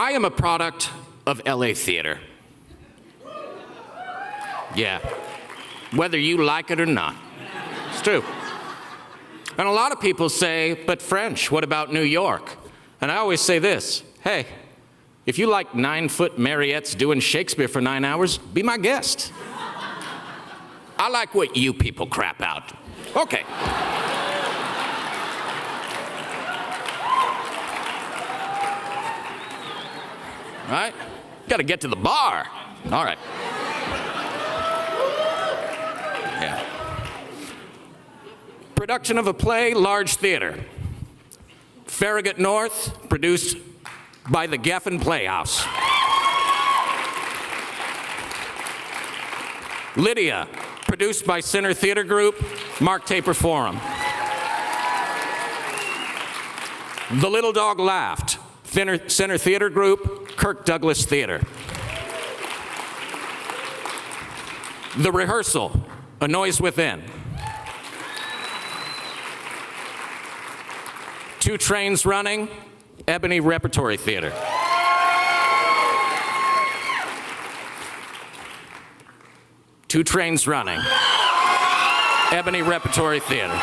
I am a product of LA theater. Yeah, whether you like it or not. It's true. And a lot of people say, but French, what about New York? And I always say this, hey, if you like 9-foot Mariettes doing Shakespeare for 9 hours, be my guest. I like what you people crap out. Okay. All right, gotta get to the bar. All right. Yeah. Production of a play, large theater. Farragut North, produced by the Geffen Playhouse. Lydia, produced by Center Theater Group, Mark Taper Forum. The Little Dog Laughed, Center Theater Group, Kirk Douglas Theater. The Rehearsal, A Noise Within. Two Trains Running, Ebony Repertory Theater. Two Trains Running, Ebony Repertory Theater.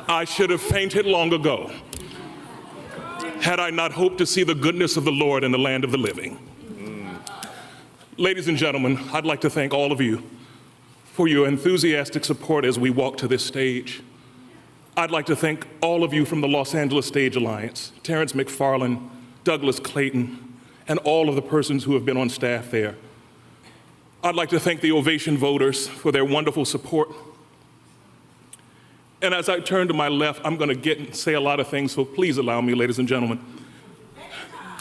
I should have fainted long ago had I not hoped to see the goodness of the Lord in the land of the living. Ladies and gentlemen, I'd like to thank all of you for your enthusiastic support as we walk to this stage. I'd like to thank all of you from the Los Angeles Stage Alliance, Terrence McFarland, Douglas Clayton, and all of the persons who have been on staff there. I'd like to thank the Ovation voters for their wonderful support. And as I turn to my left, I'm going to say a lot of things, so please allow me, ladies and gentlemen,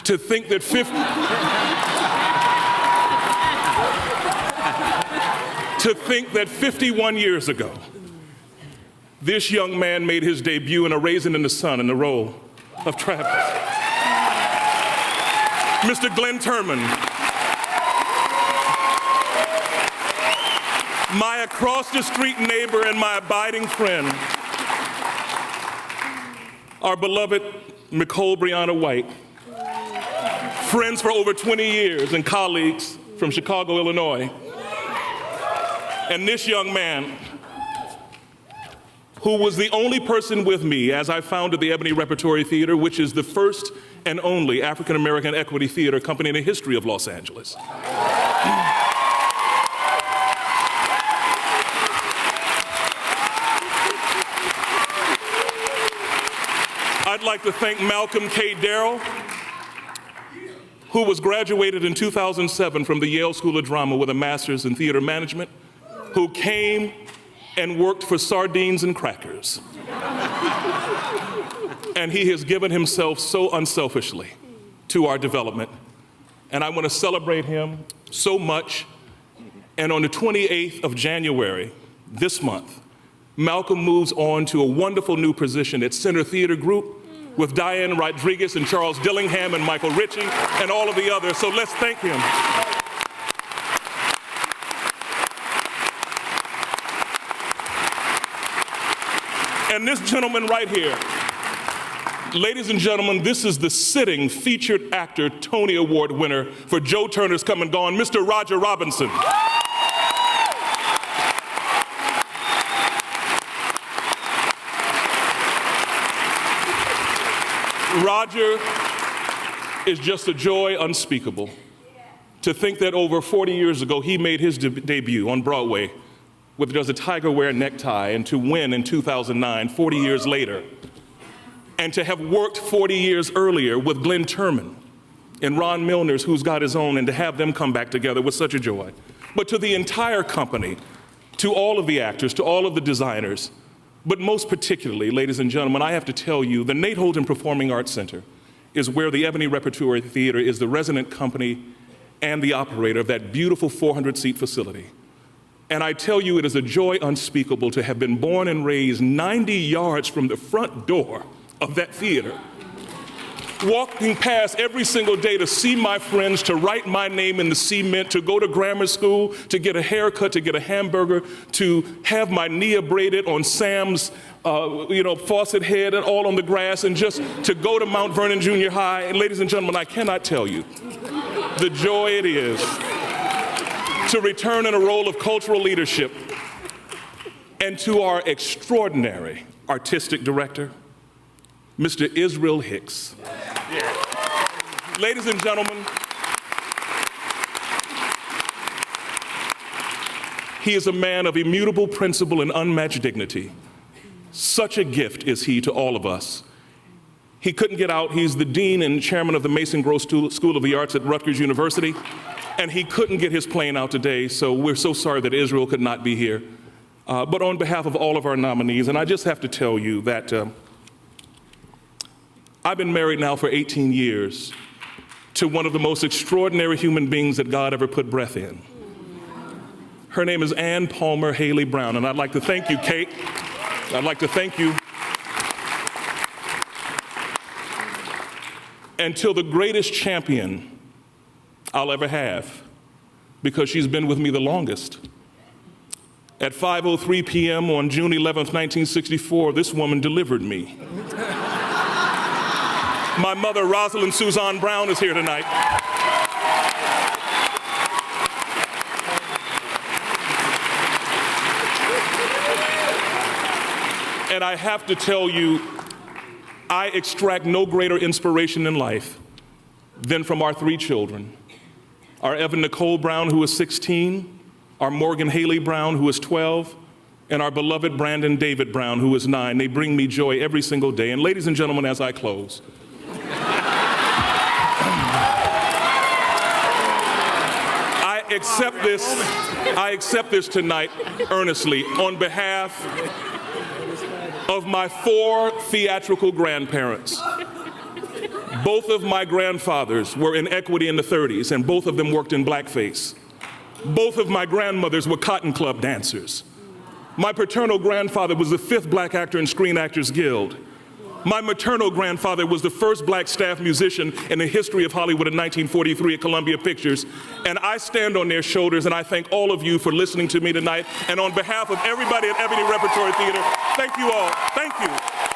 to think that 51 years ago, this young man made his debut in A Raisin in the Sun in the role of Travis. Mr. Glenn Turman, my across-the-street neighbor and my abiding friend, our beloved Nicole Brianna White, friends for over 20 years and colleagues from Chicago, Illinois, and this young man who was the only person with me as I founded the Ebony Repertory Theater, which is the first and only African-American equity theater company in the history of Los Angeles. I'd like to thank Malcolm K. Darrell, who was graduated in 2007 from the Yale School of Drama with a master's in theater management, who came and worked for sardines and crackers. And he has given himself so unselfishly to our development. And I want to celebrate him so much. And on the 28th of January, this month, Malcolm moves on to a wonderful new position at Center Theater Group with Diane Rodriguez and Charles Dillingham and Michael Ritchie and all of the others. So let's thank him. And this gentleman right here, ladies and gentlemen, this is the sitting featured actor Tony Award winner for Joe Turner's Come and Gone, Mr. Roger Robinson. Roger is just a joy unspeakable. To think that over 40 years ago, he made his debut on Broadway with Does a Tiger Wear a Necktie, and to win in 2009, 40 years later, and to have worked 40 years earlier with Glenn Turman and Ron Milner's Who's Got His Own, and to have them come back together was such a joy. But to the entire company, to all of the actors, to all of the designers, but most particularly, ladies and gentlemen, I have to tell you, the Nate Holden Performing Arts Center is where the Ebony Repertory Theater is the resident company and the operator of that beautiful 400-seat facility. And I tell you, it is a joy unspeakable to have been born and raised 90 yards from the front door of that theater, walking past every single day to see my friends, to write my name in the cement, to go to grammar school, to get a haircut, to get a hamburger, to have my knee abraded on Sam's faucet head and all on the grass, and just to go to Mount Vernon Junior High. And ladies and gentlemen, I cannot tell you the joy it is to return in a role of cultural leadership, and to our extraordinary artistic director, Mr. Israel Hicks. Yeah. Ladies and gentlemen, he is a man of immutable principle and unmatched dignity. Such a gift is he to all of us. He couldn't get out. He's the dean and chairman of the Mason Gross School of the Arts at Rutgers University, and he couldn't get his plane out today, so we're so sorry that Israel could not be here. But on behalf of all of our nominees, and I just have to tell you that I've been married now for 18 years to one of the most extraordinary human beings that God ever put breath in. Her name is Ann Palmer Haley Brown, and I'd like to thank you, Kate. I'd like to thank you. Until the greatest champion I'll ever have, because she's been with me the longest. At 5:03 p.m. on June 11th, 1964, this woman delivered me. My mother, Rosalind Suzanne Brown, is here tonight. And I have to tell you, I extract no greater inspiration in life than from our three children. Our Evan Nicole Brown, who is 16, our Morgan Haley Brown, who is 12, and our beloved Brandon David Brown, who is 9. They bring me joy every single day. And ladies and gentlemen, as I close, I accept this tonight earnestly on behalf of my 4 theatrical grandparents. Both of my grandfathers were in Equity in the 30s, and both of them worked in blackface. Both of my grandmothers were Cotton Club dancers. My paternal grandfather was the 5th black actor in Screen Actors Guild. My maternal grandfather was the first black staff musician in the history of Hollywood in 1943 at Columbia Pictures. And I stand on their shoulders, and I thank all of you for listening to me tonight. And on behalf of everybody at Ebony Repertory Theater, thank you all. Thank you.